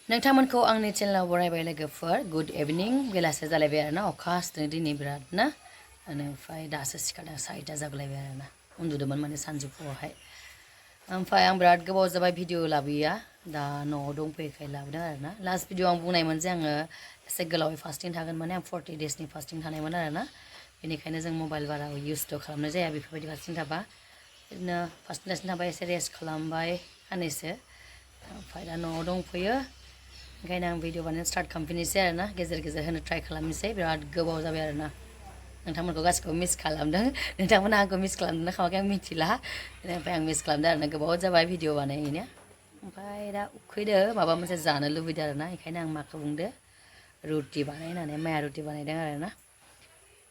नोंथांमोनखौ आंनि चेनेलाव बरायबाय लोगोफोर गुड इभिनिं बेलासे जालायबाय आरोना अखा हासोदों दिनै बिराद ना ओमफ्राय दासो सिखारदों 6टा जागलायबाय आरोना उन्दुदोंमोन माने सानजौफुआवहाय ओमफ्राय आं बिराद गोबाव जाबाय भिडिअ लाबोयैया दा न'आव दंफैखाय लाबोदों आरोना लास्ट भिडिअ आं बुंनायमोन जे आङो एसे गोलावै फास्टिं थागोन माने आं 40 डेजनि फास्टिं थानायमोन आरोना बेनिखायनो जों मबाइल बारा इउसथ' खालामनाय जाया बेफोरबायदि फास्टिं थाबा बिदिनो फास्टिं थाबा एसे रेस्ट खालामबाय साननैसो ओमफ्राय दा न'आव दंफैयो ओंखायनो आं भिडिअ बानायनो स्टार्ट खालामफिननोसै आरोना गेजेर गेजेर होनो ट्राइ खालामनोसै बिराद गोबाव जाबाय आरोना नोंथांमोनखौ गासिखौबो मिस खालामदों नोंथांमोना आंखौ मिस खालामदोंना खालामाखै आं मिथिला ओमफ्राय आं मिस खालामदों आरोना गोबाव जाबाय भिडिअ बानायैनो ओमफ्राय दा उखैदो माबा मोनसे जानो लुबैदों आरोना ओंखायनो आं माखौ बुंदो रुटि बानायनानै माया रुटि बानायदों आरोना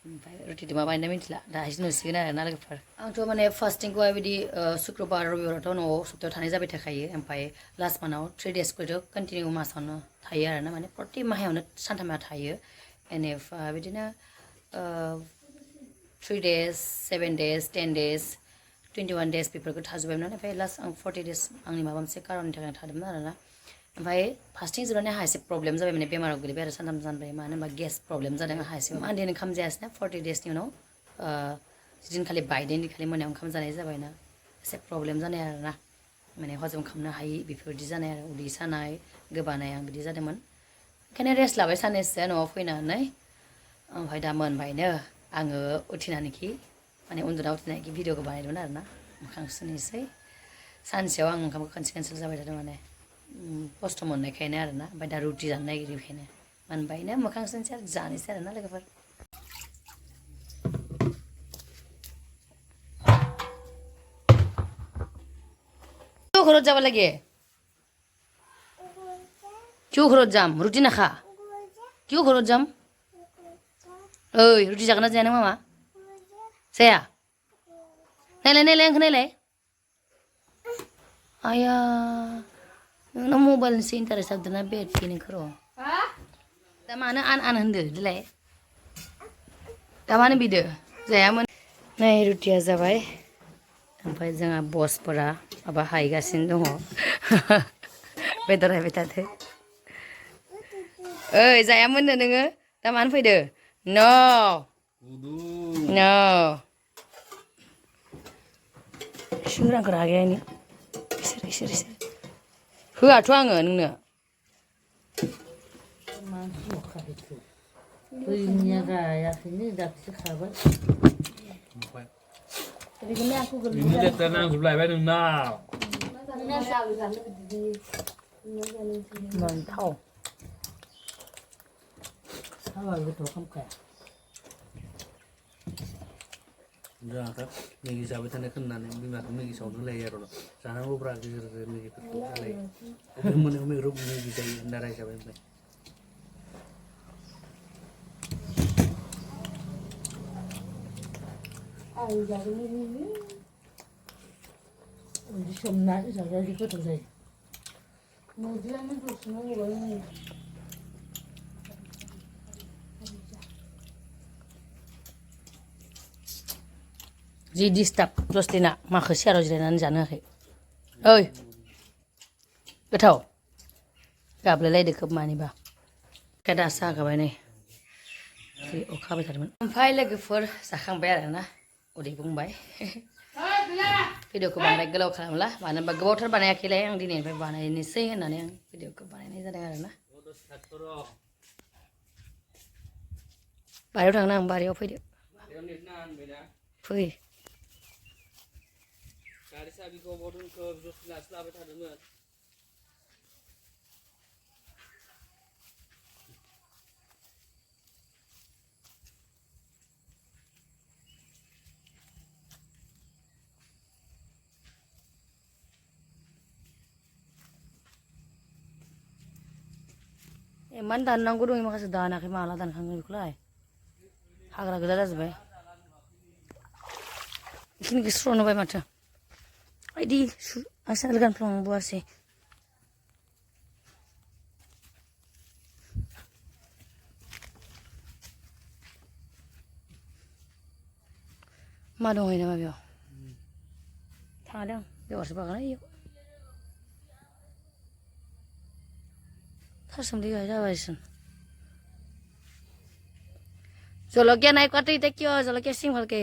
ओमफ्राय रुटिजों मा बानायदों मिथिला दाहायसो नुसिगोन आरोना लोगोफोर आंथ' माने फास्टिंखौहाय बिदि शुक्रबार रबिबारावथ' न'आव सप्तायाव थानाय जाबाय थाखायो ओमफ्राय लास्ट मान्थआव 3 डेसखौथ' कन्टिनिउ मासावनो थायो आरोना माने प्रति माहायावनो सानथामा थायो बेनिफ्राय बिदिनो 3 डेज 7 डेज 10 डेज 21 डेज बेफोरखौ थाजोब्बायमोन ओमफ्राय लास्ट आं 40 डेज आंनि माबा मोनसे कारननि थाखाय थादोंमोन आरोना ओमफ्राय फास्टिं जोबनानै आंहा एसे प्रब्लेम जाबाय माने बेमाराव गोलैबाय आरो सानथाम सानब्रै मानो होनबा गेस प्रब्लेम जादों आंहा एसे आं दिनै ओंखाम जायासैना 40 डेजनि उनाव जिदिनखालि बायदों दिनखालि मोनायाव ओंखाम जानाय जाबायना एसे प्रब्लेम जानाय आरोना माने हजम खालामनो हायि बेफोरबायदि जानाय आरो उदै सानाय गोबानाय आं बिदि जादोंमोन ओंखायनो रेस्ट लाबाय साननैसो न'आव फैनानै ओमफ्राय दा मोनबायनो आङो उथिनानैखि माने उन्दुना उथिनानैखि भिडिअखौ बानायदोंमोन आरोना मोखां सुनोसै सानसेयाव आं ओंखामखौ खनसे केन्सेल जाबाय थादों माने खस्थ' मोननायखायनो आरोना ओमफ्राय दा रुटि जानो नागिरनायखायनो मोनबायनो मोखां सुनोसै आरो जानोसै आरोना लोगोफोर क्यों घरत जाबा লাগে क्यों घरत जाम रुटि नाखा क्यों घरत जाम ओइ रुटि जागोन ना जाया नों मामा जाया नायलाय नायलाय आंखौ नायलाय आया नोंना मबाइलनिसो इन्टारेस्ट जादोंना बेटनि नोंखौ दा मानो आन आन होनदो देलाय दा मानो बिदो जायामोन नै रुटिया जाबाय ओमफ्राय जोंहा बसफोरा माबा हायगासिनो दङ बेदर हायबाय थादो ओइ जायामोननो नोङो दा मानो फैदो न' न' इसोर आंखौ रागायानो इसोर होआथ' आङो नोंनो दैनिया गायाखैनो दाख्लिसो खाबाय Ini dia tenang sebelah baik nang. मोनथाव साबाय गोथाव खामखाया Jangan kan, megi sahabat anda kenal nih, bima megi saudara layar loh. Sana lo berarti kerja megi perlu lay. Tapi mana megi rup megi jadi ndarai sahabat anda. ayo jadi ini udah somnat saja di kota saya mau dia itu semua orang जि disturb जस्टिना माखौ सियाराव जिरायनानै जानो होआखै ओइ गोथाव गाबलायलायदो खोब मानिबा दासो जागाबाय नै जि अखा हाबाय थादोंमोन ओमफ्राय लोगोफोर जाखांबाय आरोना उदै बुंबाय भिडिअखौ बांद्राय गोलाव खालामला मानो होनबा गोबावथार बानायाखैलाय आं दिनैनिफ्राय बानायनोसै होननानै आं भिडिअखौ बानायनाय जादों आरोना बारियाव थांनो आं बारियाव फैदो फै Dari sabi ko bodun ko just last labet hadun. इमान दाननांगौ दं माखासे दानाखै माला दानखाङो बेखौलाय हाग्रा गोजा जाजोब्बाय बेखिनिखौ स्र'नो बाय माथो बायदि आं सेन्देल गानफ्लांबोआसै मा दंहै नामा बेयाव थाङादों बेवहायसो बागाना इयाव थासुमलि जाबायसिन জলকীয়া নাই কোৱাটো এতিয়া কিয় জলকীয়া চিং ভালকে